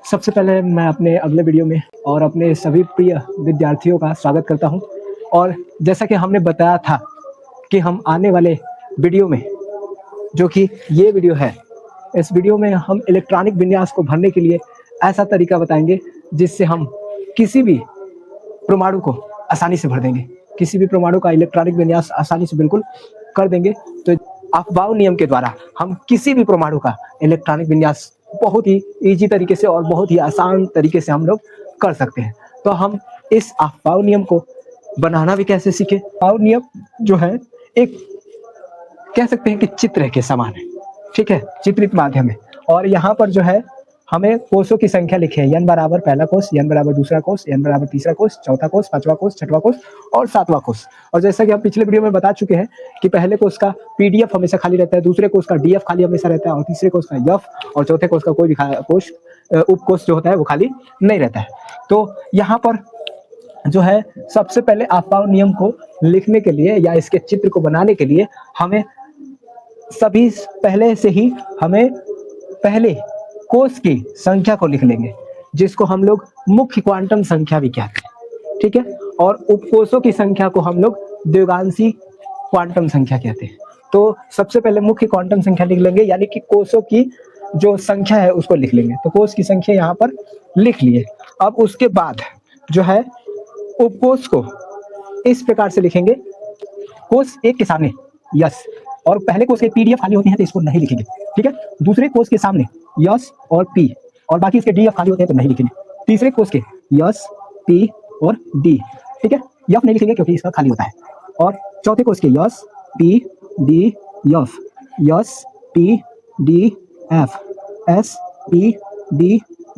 सबसे पहले मैं अपने अगले वीडियो में और अपने सभी प्रिय विद्यार्थियों का स्वागत करता हूं। और जैसा कि हमने बताया था कि हम आने वाले वीडियो में, जो कि ये वीडियो है, इस वीडियो में हम इलेक्ट्रॉनिक विन्यास को भरने के लिए ऐसा तरीका बताएंगे जिससे हम किसी भी परमाणु को आसानी से भर देंगे, किसी भी परमाणु का इलेक्ट्रॉनिक विन्यास आसानी से बिल्कुल कर देंगे। तो अफबाउ नियम के द्वारा हम किसी भी परमाणु का इलेक्ट्रॉनिक विन्यास बहुत ही इजी तरीके से और बहुत ही आसान तरीके से हम लोग कर सकते हैं। तो हम इस अफबाउ नियम को बनाना भी कैसे सीखे। अफबाउ नियम जो है एक कह सकते हैं कि चित्र के समान है, ठीक है, चित्रित माध्यम है। और यहाँ पर जो है हमें कोषों की संख्या लिखी है, n बराबर पहला कोष, n बराबर दूसरा कोष, n बराबर तीसरा कोष, चौथा कोष, पांचवा कोष, छठवां कोष और सातवां कोष। और जैसा कि हम पिछले वीडियो में बता चुके हैं कि पहले कोष का पीडीएफ हमेशा खाली रहता है, दूसरे कोष का डीएफ खाली हमेशा रहता है और तीसरे कोष का एफ और चौथे कोष का कोई भी कोष उपकोष जो होता है वो खाली नहीं रहता है। तो यहाँ पर जो है सबसे पहले अफबाउ नियम को लिखने के लिए या इसके चित्र को बनाने के लिए हमें सभी पहले से ही हमें पहले कोष की संख्या को लिख लेंगे, जिसको हम लोग मुख्य क्वांटम संख्या भी कहते हैं, ठीक है। और उपकोषों की संख्या को हम लोग द्विगांशी क्वांटम संख्या कहते हैं। तो सबसे पहले मुख्य क्वांटम संख्या लिख लेंगे, यानी कि कोषों की जो संख्या है उसको लिख लेंगे। तो कोष की संख्या यहाँ पर लिख लिए। अब उसके बाद जो है उपकोष को इस प्रकार से लिखेंगे, कोष एक के सामने यस, और पहले कोष के पीडीएफ खाली होती है तो इसको नहीं लिखेंगे, ठीक है। दूसरे कोष के सामने यस और पी, और बाकी इसके डीएफ खाली होते हैं तो नहीं लिखेंगे। तीसरे कोष के यस, पी और डी, ठीक है, एफ नहीं लिखेंगे क्योंकि इसका खाली होता है। और चौथे कोष के yes, P, D, F, yes, P, D, F, S, P, D,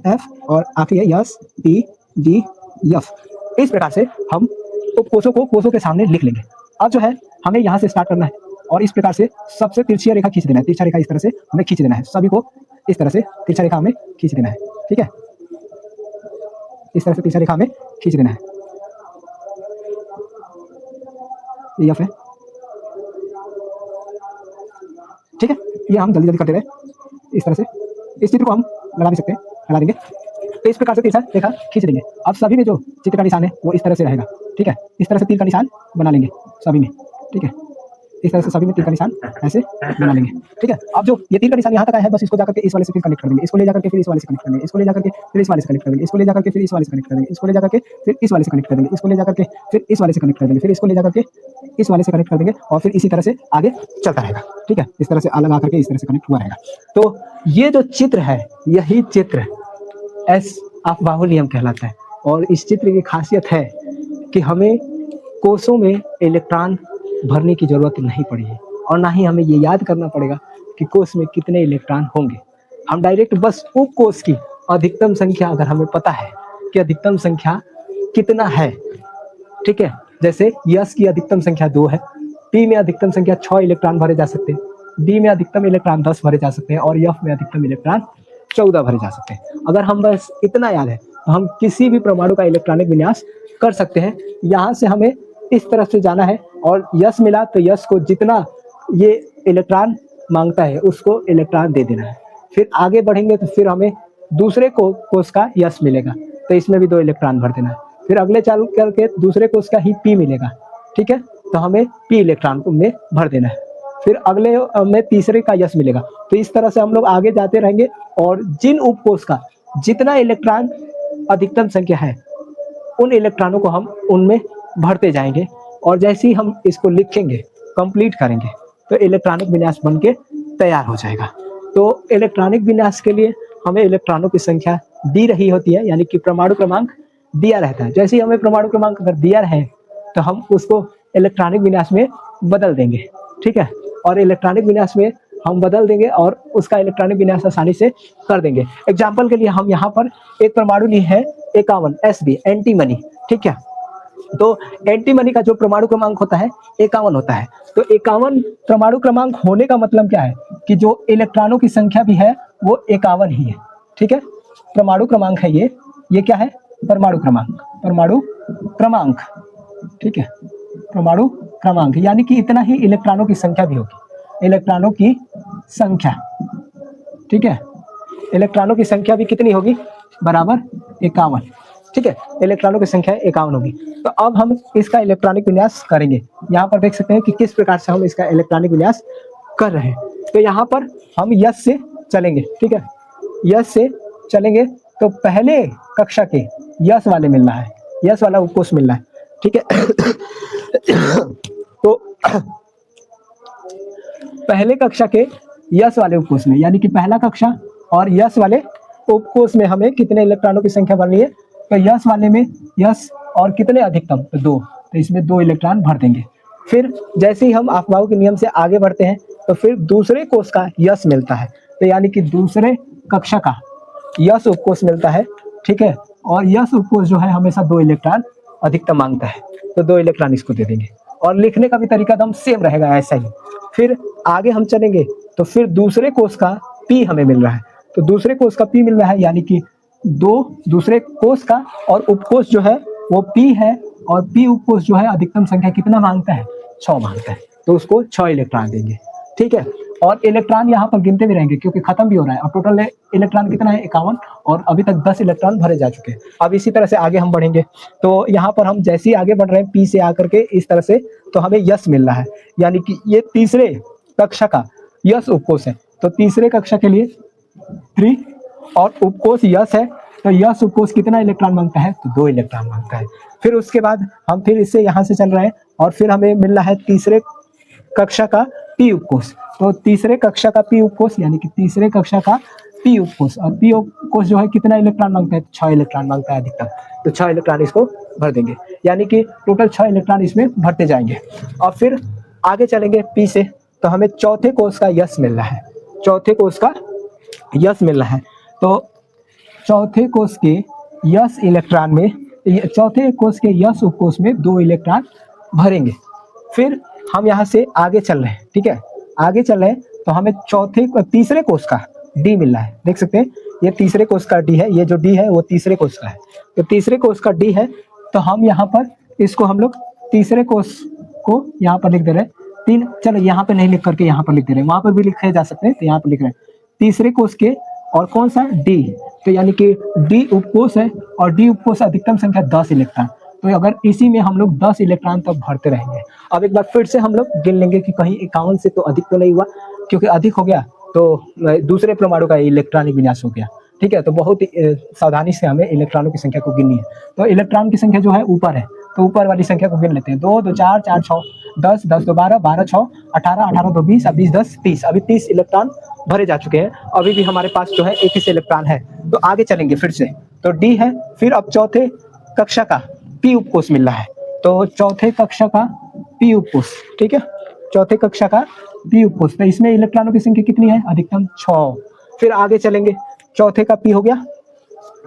F और आखिरी है यस, पी, डी, एफ। इस प्रकार से हम उपकोषों को कोषों के सामने लिख लेंगे। अब जो है हमें यहाँ से स्टार्ट करना है और इस प्रकार से सबसे तिरछी रेखा खींच देना है। तिरछा रेखा इस तरह से हमें खींच देना है, सभी को इस तरह से तिरछा रेखा हमें खींच देना है, ठीक है। इस तरह से तिरछा रेखा हमें खींच देना है। ये है, ठीक है। ये हम जल्दी जल्दी करते रहे इस तरह से। इस चित्र को हम लगा भी सकते हैं, लगा देंगे। तो इस प्रकार से तिरछा रेखा खींच देंगे। अब सभी में जो चित्र का निशान है वो इस तरह से रहेगा, ठीक है। इस तरह से तीर का निशान बना लेंगे सभी में, ठीक है। इस तरह से सभी में तीर का निशान ऐसे बना लेंगे, ठीक है। अब जो ये तीर का निशान यहाँ तक आया है, बस इसको जाकर के इस वाले से फिर कनेक्ट कर देंगे, इसको ले जाकर के फिर इस वाले से कनेक्ट कर देंगे, इसको ले जाकर के फिर इस वाले से कनेक्ट कर देंगे, इसको ले जाकर के फिर इस वाले से कनेक्ट कर देंगे, इसको ले जाकर के फिर इस वाले से कनेक्ट कर देंगे, इसको ले जाकर के फिर इस वाले से कनेक्ट कर देंगे, फिर इसको ले जाकर के इस वाले से कनेक्ट कर देंगे और फिर इसी तरह से आगे चलता रहेगा, ठीक है। इस तरह से अलग आकर के इस तरह से कनेक्ट हुआ रहेगा। तो ये जो चित्र है, यही चित्र एस अफबाउ नियम कहलाता है। और इस चित्र की खासियत है कि हमें कोषों में इलेक्ट्रॉन भरने की जरूरत नहीं पड़ी है और ना ही हमें ये याद करना पड़ेगा कि कोष में कितने इलेक्ट्रॉन होंगे। हम डायरेक्ट बस उपकोष की अधिकतम संख्या, अगर हमें पता है कि अधिकतम संख्या कितना है, ठीक है, जैसे यस की अधिकतम संख्या 2 है, पी में अधिकतम संख्या 6 इलेक्ट्रॉन भरे जा सकते हैं, डी में अधिकतम इलेक्ट्रॉन 10 भरे जा सकते हैं और एफ में अधिकतम इलेक्ट्रॉन 14 भरे जा सकते हैं। अगर हम बस इतना याद है तो हम किसी भी परमाणु का इलेक्ट्रॉनिक विन्यास कर सकते हैं। यहाँ से हमें इस तरफ से जाना है और यस मिला तो यस को जितना ये इलेक्ट्रॉन मांगता है उसको इलेक्ट्रॉन दे देना है। फिर आगे बढ़ेंगे तो फिर हमें दूसरे कोष का यस मिलेगा तो इसमें भी 2 इलेक्ट्रॉन भर देना है। फिर अगले चालू करके दूसरे कोष का ही पी मिलेगा, ठीक है, तो हमें पी इलेक्ट्रॉन में भर देना है। फिर अगले में तीसरे का यस मिलेगा। तो इस तरह से हम लोग आगे जाते रहेंगे और जिन उपकोष का जितना इलेक्ट्रॉन अधिकतम संख्या है उन इलेक्ट्रॉनों को हम उनमें भरते जाएंगे और जैसे ही हम इसको लिखेंगे, कंप्लीट करेंगे, तो इलेक्ट्रॉनिक विन्यास बन के तैयार हो जाएगा। तो इलेक्ट्रॉनिक विन्यास के लिए हमें इलेक्ट्रॉनों की संख्या दी रही होती है, यानी कि परमाणु क्रमांक दिया रहता है। जैसे ही हमें परमाणु क्रमांक अगर दिया रहे तो हम उसको इलेक्ट्रॉनिक विन्यास में बदल देंगे, ठीक है। और इलेक्ट्रॉनिक विन्यास में हम बदल देंगे और उसका इलेक्ट्रॉनिक विन्यास आसानी से कर देंगे। एग्जाम्पल के लिए हम यहाँ पर एक परमाणु ली है 51 Sb एंटीमनी, ठीक है। तो एंटीमनी का जो परमाणु क्रमांक होता है 51 होता है। तो 51 परमाणु क्रमांक होने का मतलब क्या है कि जो इलेक्ट्रॉनों की संख्या भी है वो 51 ही है, ठीक है। परमाणु क्रमांक है ये क्या है, परमाणु क्रमांक, परमाणु क्रमांक, ठीक है, परमाणु क्रमांक, यानी कि इतना ही इलेक्ट्रॉनों की संख्या भी होगी, इलेक्ट्रॉनों की संख्या, ठीक है। इलेक्ट्रॉनों की संख्या भी कितनी होगी, बराबर 51। ठीक है, इलेक्ट्रॉनों की संख्या 51 होगी। तो अब हम इसका इलेक्ट्रॉनिक विन्यास करेंगे। यहाँ पर देख सकते हैं कि किस प्रकार से हम इसका इलेक्ट्रॉनिक विन्यास कर रहे हैं। तो यहाँ पर हम यस से चलेंगे। ठीक है, यस से चलेंगे तो पहले कक्षा के यस वाले मिलना है, यस वाला उपकोष मिलना है। ठीक है तो पहले कक्षा के यस वाले उपकोष में, यानी कि पहला कक्षा और यस वाले उपकोष में हमें कितने इलेक्ट्रॉनों की संख्या भरनी है? तो यस वाले में यस और कितने अधिकतम? तो 2, तो इसमें 2 इलेक्ट्रॉन भर देंगे। फिर जैसे ही हम अफबाऊ के नियम से आगे बढ़ते हैं तो फिर दूसरे कोष का यस मिलता है, तो यानी कि दूसरे कक्षा का यस उपकोष मिलता है। ठीक है, और यस उपकोष जो है हमेशा 2 इलेक्ट्रॉन अधिकतम मांगता है, तो 2 इलेक्ट्रॉन इसको दे देंगे। और लिखने का भी तरीका एकदम सेम रहेगा, ऐसा ही। फिर आगे हम चलेंगे तो फिर दूसरे कोष का पी हमें मिल रहा है, तो दूसरे कोष का पी मिल रहा है, यानी कि 2 दूसरे कोष का, और उपकोष जो है वो पी है, और पी उपकोष जो है अधिकतम संख्या कितना मांगता है? 6 मांगता है, तो उसको 6 इलेक्ट्रॉन देंगे। ठीक है, और इलेक्ट्रॉन यहाँ पर गिनते भी रहेंगे क्योंकि खत्म भी हो रहा है। और टोटल इलेक्ट्रॉन कितना है? 51, और अभी तक 10 इलेक्ट्रॉन भरे जा चुके हैं। अब इसी तरह से आगे हम बढ़ेंगे, तो यहाँ पर हम जैसे ही आगे बढ़ रहे हैं पी से आकर के इस तरह से, तो हमें यस मिल रहा है, यानी कि ये तीसरे कक्षा का यस उपकोष है। तो तीसरे कक्षा के लिए 3 और उपकोष यस है, तो यस उपकोष कितना इलेक्ट्रॉन मांगता है? तो 2 इलेक्ट्रॉन मांगता है। फिर उसके बाद हम फिर इससे यहाँ से चल रहे हैं और फिर हमें मिल रहा है तीसरे कक्षा का पी उपकोष। तो तीसरे कक्षा का पी उपकोष, यानी कि तीसरे कक्षा का पी उपकोष, और पी उपकोष जो है कितना इलेक्ट्रॉन मांगता है? 6 इलेक्ट्रॉन मांगता है अधिकतम, तो 6 इलेक्ट्रॉन इसको भर देंगे, यानी कि टोटल 6 इलेक्ट्रॉन इसमें भरते जाएंगे। और फिर आगे चलेंगे पी से, तो हमें चौथे कोष का यस मिल रहा है, चौथे कोष का यस मिल रहा है। तो चौथे कोष के यस इलेक्ट्रॉन में, चौथे कोष के यस उपकोष में 2 इलेक्ट्रॉन भरेंगे। फिर हम यहाँ से आगे चल रहे हैं। ठीक है, आगे चल रहे हैं तो हमें तीसरे कोष का डी मिल रहा है। देख सकते हैं ये तीसरे कोष का डी है, ये जो डी है वो तीसरे कोष का है, तो तीसरे कोष का डी है। तो हम यहाँ पर इसको हम लोग तीसरे कोष को यहाँ पर लिख दे रहे हैं 3। चलो यहाँ पे नहीं लिख करके यहाँ पर लिख दे रहे हैं, वहां पर भी लिखे जा सकते हैं, तो यहाँ पर लिख रहे हैं तीसरे कोष के, और कौन सा? डी, तो यानी कि डी उपकोष है, और डी उपकोष अधिकतम संख्या 10 इलेक्ट्रॉन। तो अगर इसी में हम लोग 10 इलेक्ट्रॉन तक भरते रहेंगे। अब एक बार फिर से हम लोग गिन लेंगे कि कहीं 51 से तो अधिक तो नहीं हुआ, क्योंकि अधिक हो गया तो दूसरे परमाणु का इलेक्ट्रॉनिक विन्यास हो गया। ठीक है, तो बहुत ही सावधानी से हमें इलेक्ट्रॉनों की संख्या को गिननी है। तो इलेक्ट्रॉन की संख्या जो है ऊपर है, तो ऊपर वाली संख्या को गिन लेते हैं। 2 2 4 4 6 10 10 2 12 12 6 18 18 2 20 20 10 30, अभी 30 इलेक्ट्रॉन भरे जा चुके हैं। अभी भी हमारे पास जो है 21 इलेक्ट्रॉन है। तो आगे चलेंगे फिर से, तो डी है, फिर अब चौथे कक्षा का पी उपकोष मिल रहा है, तो चौथे कक्षा का पी उपकोष। ठीक है, चौथे कक्षा का पी उपकोष, तो इसमें इलेक्ट्रॉनों की संख्या कितनी है? अधिकतम 6। फिर आगे चलेंगे, चौथे का पी हो गया,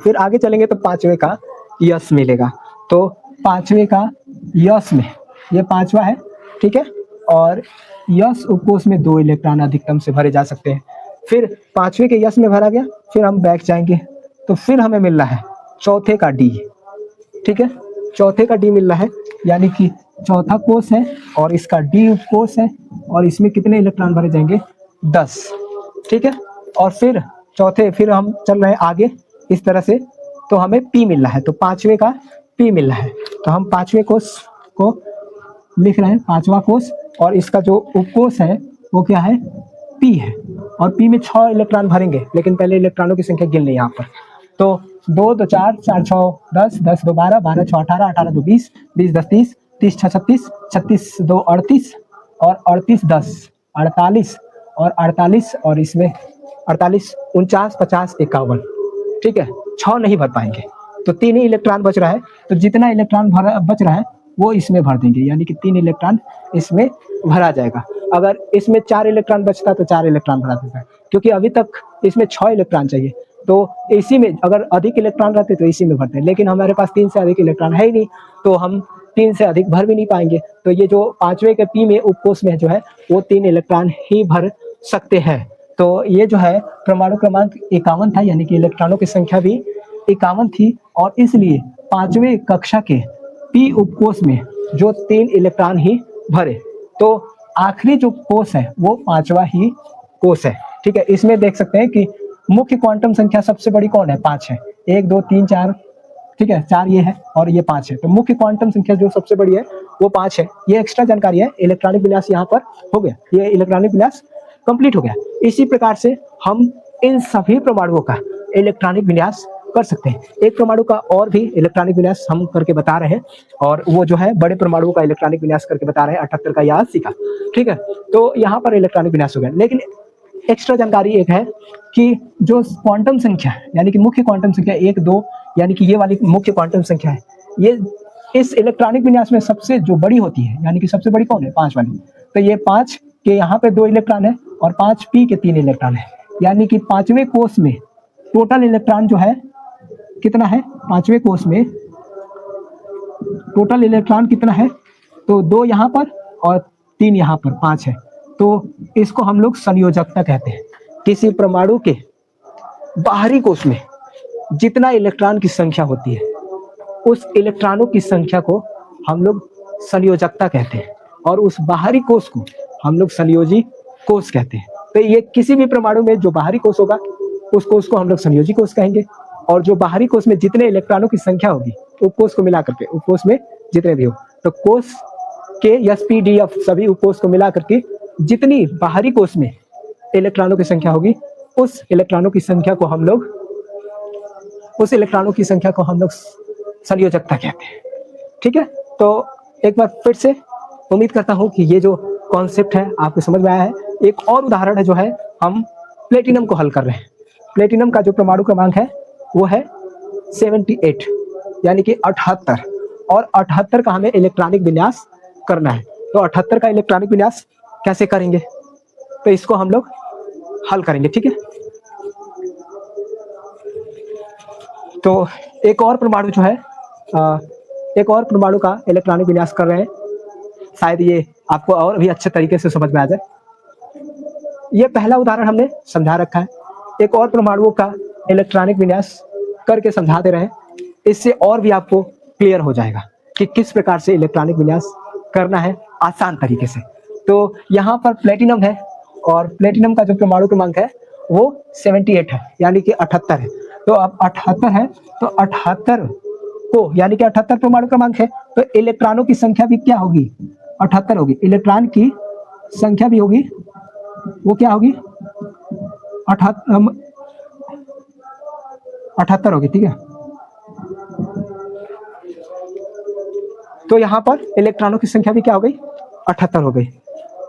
फिर आगे चलेंगे तो पांचवे का यस मिलेगा। तो पांचवे का यस में, ये पांचवा है। ठीक है, और यस उपकोष में 2 इलेक्ट्रॉन अधिकतम से भरे जा सकते हैं। फिर पांचवे के यस में भरा गया, फिर हम बैक जाएंगे तो फिर हमें मिल रहा है चौथे का डी। ठीक है, चौथे का डी मिल रहा है, यानी कि चौथा कोष है और इसका डी उपकोष है, और इसमें कितने इलेक्ट्रॉन भरे जाएंगे? 10। ठीक है, और फिर हम चल रहे हैं आगे इस तरह से, तो हमें पी मिल रहा है, तो पांचवे का पी मिल रहा है। तो हम पांचवे कोष को लिख रहे हैं, पांचवा कोष, और इसका जो उपकोष है वो क्या है? पी है, और पी में 6 इलेक्ट्रॉन भरेंगे, लेकिन पहले इलेक्ट्रॉनों की संख्या गिन लें यहाँ पर। तो 2 2 4 4 6 10 10 2 12 12 6 18 18 2 20 20 10 30 30 6 36 36 2 38 और 38 10 48 और 48, और इसमें 48 49 50 51। ठीक है, 6 नहीं भर पाएंगे, तो 3 ही इलेक्ट्रॉन बच रहा है। तो जितना इलेक्ट्रॉन बच रहा है वो इसमें भर देंगे, यानी कि 3 इलेक्ट्रॉन इसमें भरा जाएगा। अगर इसमें 4 इलेक्ट्रॉन बचता तो 4 इलेक्ट्रॉन भरा देता है, क्योंकि अभी तक इसमें 6 इलेक्ट्रॉन चाहिए। तो इसी में अगर अधिक इलेक्ट्रॉन रहते तो इसी में भरते हैं, लेकिन हमारे पास 3 से अधिक इलेक्ट्रॉन है ही नहीं, तो हम 3 से अधिक भर भी नहीं पाएंगे। तो ये जो पांचवे के पी में उपकोष में जो है वो 3 इलेक्ट्रॉन ही भर सकते हैं। तो ये जो है परमाणु क्रमांक 51 था, यानी कि इलेक्ट्रॉनों की संख्या भी 51 थी, और इसलिए पांचवे कक्षा के पी उपकोष में जो 3 इलेक्ट्रॉन ही भरे, तो आखिरी जो कोष है वो पांचवा ही कोष है। ठीक है, इसमें देख सकते हैं कि मुख्य क्वांटम संख्या सबसे बड़ी कौन है? 5 है। 1 2 3 4, ठीक है, 4 ये है और ये 5 है। तो मुख्य क्वांटम संख्या जो सबसे बड़ी है वो 5 है। ये एक्स्ट्रा जानकारी है। इलेक्ट्रॉनिक विन्यास यहाँ पर हो गया, ये इलेक्ट्रॉनिक विन्यास कंप्लीट हो गया। इसी प्रकार से हम इन सभी परमाणुओं का इलेक्ट्रॉनिक विन्यास कर सकते हैं। एक परमाणु का और भी इलेक्ट्रॉनिक विन्यास हम करके बता रहे हैं, और वो जो है बड़े परमाणुओं का इलेक्ट्रॉनिक विन्यास करके बता रहे हैं, 78 का या 80 का, ठीक है। तो यहाँ पर इलेक्ट्रॉनिक विन्यास हो गया, लेकिन एक्स्ट्रा जानकारी एक है कि जो क्वांटम संख्या यानी कि मुख्य क्वांटम संख्या 1 2 यानी कि ये वाली मुख्य क्वांटम संख्या है, ये इस इलेक्ट्रॉनिक विन्यास में सबसे जो बड़ी होती है, यानी कि सबसे बड़ी कौन है? 5 वाली। तो ये 5 के यहाँ पे 2 इलेक्ट्रॉन है और 5p के 3 इलेक्ट्रॉन है, यानी कि 5वें कोष में टोटल इलेक्ट्रॉन जो है कितना है? 5वें कोष में टोटल इलेक्ट्रॉन कितना है? तो 2 यहाँ पर और 3 यहाँ पर, 5 है। तो इसको हम लोग संयोजकता कहते हैं। किसी परमाणु के बाहरी कोष में जितना इलेक्ट्रॉन की संख्या होती है, उस इलेक्ट्रॉनों की संख्या को हम लोग संयोजकता कहते हैं, और उस बाहरी कोष को हम लोग संयोजी कोष कहते हैं। तो ये किसी भी परमाणु में जो बाहरी कोष होगा उस कोष को हम लोग संयोजी कोष कहेंगे, और जो बाहरी कोष में जितने इलेक्ट्रॉनों की संख्या होगी उपकोष को मिला करके, उपकोष में जितने भी हो, तो कोष के SPDF सभी उपकोष को मिला करके जितनी बाहरी कोष में इलेक्ट्रॉनों की संख्या होगी, उस इलेक्ट्रॉनों की संख्या को हम लोग संयोजकता कहते हैं, ठीक है। तो एक बार फिर से उम्मीद करता हूं कि ये जो कॉन्सेप्ट है आपको समझ में आया है। एक और उदाहरण है जो है, हम प्लेटिनम को हल कर रहे हैं। प्लेटिनम का जो परमाणु क्रमांक है वो है 78, यानी कि 78, और 78 का हमें इलेक्ट्रॉनिक विन्यास करना है। तो 78 का इलेक्ट्रॉनिक विन्यास कैसे करेंगे? तो इसको हम लोग हल करेंगे, ठीक है। तो एक और परमाणु जो है, एक और परमाणु का इलेक्ट्रॉनिक विन्यास कर रहे हैं, शायद ये आपको और भी अच्छे तरीके से समझ में आ जाए। ये पहला उदाहरण हमने समझा रखा है, एक और परमाणुओं का इलेक्ट्रॉनिक विन्यास करके समझा दे रहे हैं। इससे और भी आपको क्लियर हो जाएगा कि किस प्रकार से इलेक्ट्रॉनिक विन्यास करना है आसान तरीके से। तो यहाँ पर प्लेटिनम है, और प्लेटिनम का जो परमाणु क्रमांक है वो 78 है, यानी कि 78 है। तो अब 78 है, तो 78 को, यानी कि 78 परमाणु क्रमांक है, तो इलेक्ट्रॉनों की संख्या भी क्या होगी? 78 होगी। इलेक्ट्रॉन की संख्या भी होगी, वो क्या होगी? 78 होगी, ठीक है। तो यहाँ पर इलेक्ट्रॉनों की संख्या भी क्या हो गई? 78 हो गई।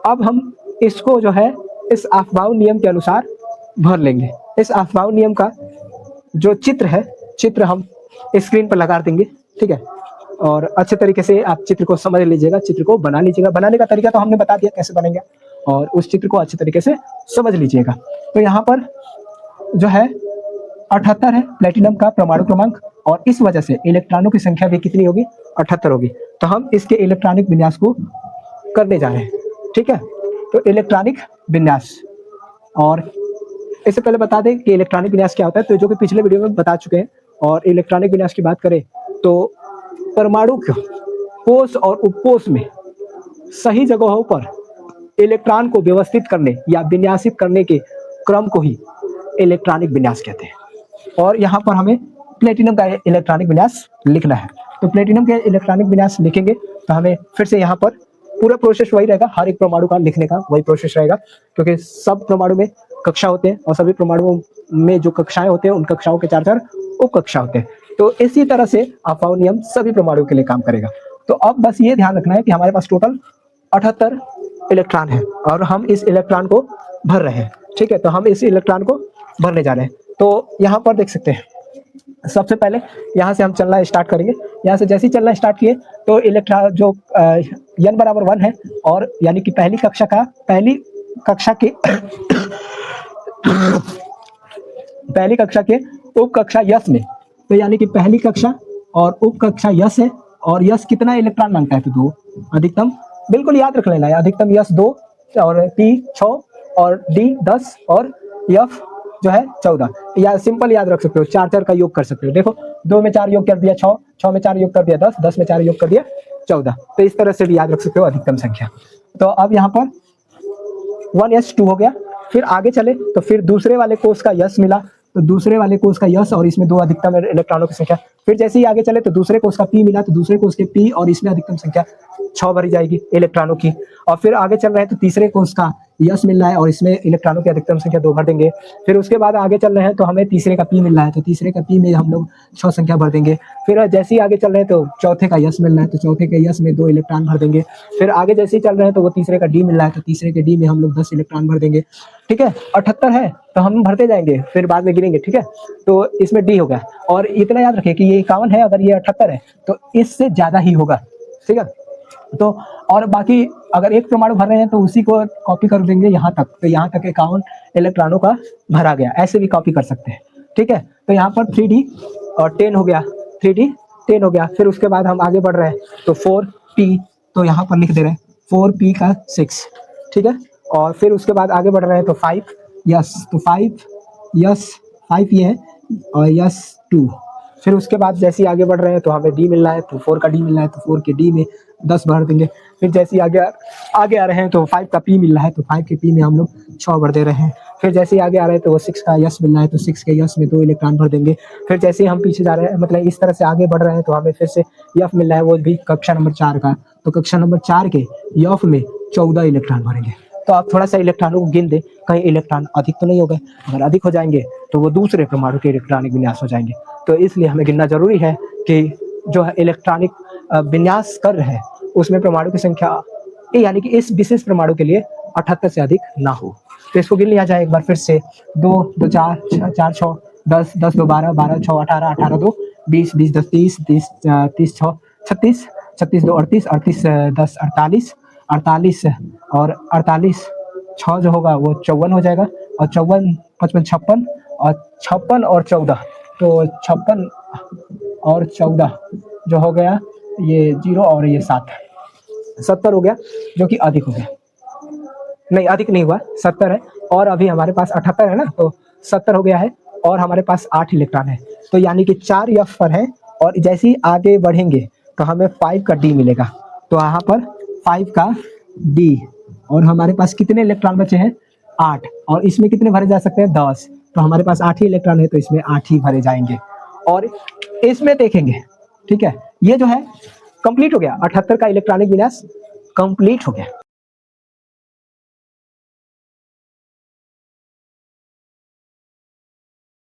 अब हम इसको जो है इस अफबाउ नियम के अनुसार भर लेंगे। इस अफबाउ नियम का जो चित्र है, चित्र हम स्क्रीन पर लगा देंगे, ठीक है। और अच्छे तरीके से आप चित्र को समझ लीजिएगा, चित्र को बना लीजिएगा। बनाने का तरीका तो हमने बता दिया कैसे बनेंगे, और उस चित्र को अच्छे तरीके से समझ लीजिएगा। तो यहाँ पर जो है 78 है प्लेटिनम का परमाणु क्रमांक, और इस वजह से इलेक्ट्रॉनों की संख्या भी कितनी होगी? 78 होगी। तो हम इसके इलेक्ट्रॉनिक विन्यास को करने जा रहे हैं, ठीक है। तो इलेक्ट्रॉनिक विन्यास, और इससे पहले बता दें कि इलेक्ट्रॉनिक विन्यास क्या होता है, तो जो कि पिछले वीडियो में बता चुके हैं। और इलेक्ट्रॉनिक विन्यास की बात करें तो परमाणु को कोष और उपकोष में सही जगहों पर इलेक्ट्रॉन को व्यवस्थित करने या विन्यासित करने के क्रम को ही इलेक्ट्रॉनिक विन्यास कहते हैं। और यहाँ पर हमें प्लेटिनम का इलेक्ट्रॉनिक विन्यास लिखना है। तो प्लेटिनम के इलेक्ट्रॉनिक विन्यास लिखेंगे तो हमें फिर से यहाँ पर पूरा प्रोसेस वही रहेगा, हर एक परमाणु का लिखने का वही प्रोसेस रहेगा, क्योंकि सब परमाणु में कक्षा होते हैं, और सभी परमाणुओं में जो कक्षाएं होते हैं उन कक्षाओं के 4 उप कक्षा होते हैं। तो इसी तरह से अफबाउ नियम सभी परमाणुओं के लिए काम करेगा। तो अब बस ये ध्यान रखना है कि हमारे पास टोटल 78 इलेक्ट्रॉन है, और हम इस इलेक्ट्रॉन को भर रहे हैं, ठीक है। तो हम इस इलेक्ट्रॉन को भरने जा रहे हैं। तो यहाँ पर देख सकते हैं, सबसे पहले यहाँ से हम चलना स्टार्ट करेंगे। यहाँ से जैसे ही चलना स्टार्ट किए तो इलेक्ट्रॉन जो n बराबर 1 है, और यानी कि पहली कक्षा के पहली कक्षा के उप कक्षा यस में, तो यानी कि पहली कक्षा और उप कक्षा यस है, और यस कितना इलेक्ट्रॉन मांगता है? तो 2 अधिकतम, बिल्कुल याद रख लेना है, अधिकतम यस 2 और p 6 और d 10 और f जो है 14, या सिंपल याद रख सकते हो, 4 का योग कर सकते हो। देखो 2 में 4 योग कर दिया 6, 6 में 4 योग कर दिया 10, 10 में 4 योग कर दिया 14। तो इस तरह से भी याद रख सकते हो अधिकतम संख्या। तो अब यहाँ पर 1s2 हो गया, फिर आगे चले तो फिर दूसरे वाले कोष का यस मिला, तो दूसरे वाले कोष का यस और इसमें 2 अधिकतम इलेक्ट्रॉनों की संख्या। फिर जैसे ही आगे चले तो दूसरे कोष का पी मिला, तो दूसरे कोष के पी और इसमें अधिकतम संख्या 6 भरी जाएगी इलेक्ट्रॉनों की। और फिर आगे चल रहे हैं तो तीसरे कोष का यस मिल रहा है और इसमें इलेक्ट्रॉनों की अधिकतम संख्या 2 भर देंगे। फिर उसके बाद आगे चल रहे हैं तो हमें तीसरे का पी मिल रहा है, तो तीसरे का पी में हम लोग 6 संख्या भर देंगे। फिर जैसे ही आगे चल रहे हैं तो चौथे का यस मिल रहा है, तो चौथे के यस में 2 इलेक्ट्रॉन भर देंगे। फिर आगे जैसे ही चल रहे हैं तो वो तीसरे का डी मिल रहा है, तो तीसरे के डी में हम लोग 10 इलेक्ट्रॉन भर देंगे। ठीक है, 78 है तो हम भरते जाएंगे, फिर बाद में गिनेंगे। ठीक है, तो इसमें डी हो गया। और इतना याद रखिए कि ये 51 है, अगर ये 78 है तो इससे ज्यादा ही होगा। ठीक है, तो और बाकी अगर एक परमाणु भर रहे हैं तो उसी को कॉपी कर देंगे यहाँ तक, तो यहाँ तक 51 इलेक्ट्रॉनों का भरा गया, ऐसे भी कॉपी कर सकते हैं। ठीक है, तो यहाँ पर 3d और 10 हो गया, 3d 10 हो गया। फिर उसके बाद हम आगे बढ़ रहे हैं तो 4p, तो यहाँ पर लिख दे रहे हैं 4p का 6। ठीक है, और फिर उसके बाद आगे बढ़ रहे हैं तो 5 यस, तो 5 यस 5 ये है और यस 2। फिर उसके बाद जैसे ही आगे बढ़ रहे हैं तो हमें डी मिल रहा है, तो 4 का डी मिल रहा है, तो 4 के डी में 10 भर देंगे। फिर जैसे ही आगे आ रहे हैं तो 5 का पी मिल रहा है, तो 5 के पी में हम लोग 6 भर दे रहे हैं। फिर जैसे ही आगे आ रहे हैं तो वो 6 का यस मिल रहा है, तो 6 के यस में 2 इलेक्ट्रॉन भर देंगे। फिर जैसे ही हम पीछे जा रहे हैं, मतलब इस तरह से आगे बढ़ रहे हैं, तो हमें फिर से यफ मिल रहा है, वो भी कक्षा नंबर 4 का, तो कक्षा नंबर 4 के यफ में 14 इलेक्ट्रॉन भरेंगे। तो आप थोड़ा सा इलेक्ट्रॉनों को गिन दें, कहीं इलेक्ट्रॉन अधिक तो नहीं हो गए। अगर अधिक हो जाएंगे तो वो दूसरे परमाणु के इलेक्ट्रॉनिक विन्यास हो जाएंगे। तो इसलिए हमें गिनना जरूरी है कि जो है इलेक्ट्रॉनिक विन्यास कर रहे हैं उसमें परमाणु की संख्या यानी कि इस विशेष परमाणु के लिए 78 से अधिक ना हो। तो इसको गिन लिया जाए एक बार फिर से। 2 2 4 4 6 10 10 2 12 12 6 18 18 2 20 20 10 30 30 30 6 36 36 2 38 38 10 48 48 और 48 6 जो होगा वो 54 हो जाएगा, और 54 55 56 और 56 और 14, तो 56 और 14 जो हो गया ये 0 और ये 7 70 हो गया, जो कि अधिक हो गया। नहीं, अधिक नहीं हुआ, 70 है। और अभी हमारे पास 78 है ना, तो 70 हो गया है और हमारे पास 8 इलेक्ट्रॉन है, तो यानी कि 4 एफ पर है। और जैसे ही आगे बढ़ेंगे तो हमें 5 का डी मिलेगा, तो यहाँ पर 5 का डी। और हमारे पास कितने इलेक्ट्रॉन बचे हैं? 8। और इसमें कितने भरे जा सकते हैं? 10। तो हमारे पास 8 ही इलेक्ट्रॉन है, तो इसमें 8 ही भरे जाएंगे। और इसमें देखेंगे, ठीक है, ये जो है कंप्लीट हो गया, 78 का इलेक्ट्रॉनिक विन्यास कंप्लीट हो गया।